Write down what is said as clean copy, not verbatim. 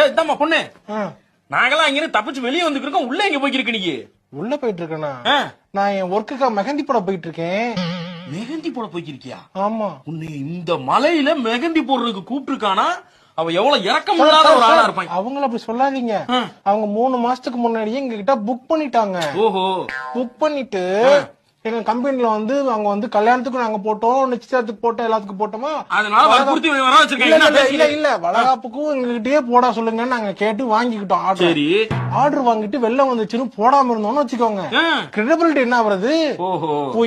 இதாம்மா பொண்ணு, நாங்கெல்லாம் இங்க தப்பிச்சு வெளியே வந்துருக்கோம். உள்ள எங்க போய்க்கிருக்கு நீ? உள்ள போயிட்டு இருக்கேனா? நான் என் ஒர்க்குக்கா மெஹந்தி போட போயிட்டு இருக்கேன். மெஹந்தி போட போய்க்கிருக்கியா? ஆமா. உன்னை இந்த மலையில மெஹந்தி போடுறதுக்கு கூப்பிட்டுருக்கானா? அவ எவ்வளவு இறக்கம் இல்லாத ஒரு ஆளா இருப்பாங்க. அவங்கள அப்படி சொல்லாதீங்க. அவங்க 3 மாசத்துக்கு முன்னாடியே எங்க கிட்ட புக் பண்ணிட்டாங்க. ஓஹோ. புக் பண்ணிட்டு எங்க கம்பெனில வந்து அவங்க வந்து கல்யாணத்துக்கு நாங்க போட்டோம், நிச்சயத்துக்கு போட்டோம், எல்லாத்துக்கும் போட்டோமா. அதனால வற்புறுத்தி வர வச்சிருக்கீங்க. இல்ல வளகாப்புக்கும் எங்ககிட்டயே போட சொல்லுங்க நாங்க கேட்டு வாங்கிக்கிட்டோம். சரி. ஆர்டர் வாங்கிட்டு வெளில வந்துச்சுன்னு போடாம இருந்தோம்னு வச்சுக்கோங்க, கிரெடிபிலிட்டி என்ன வருது? ஓஹோ. போய்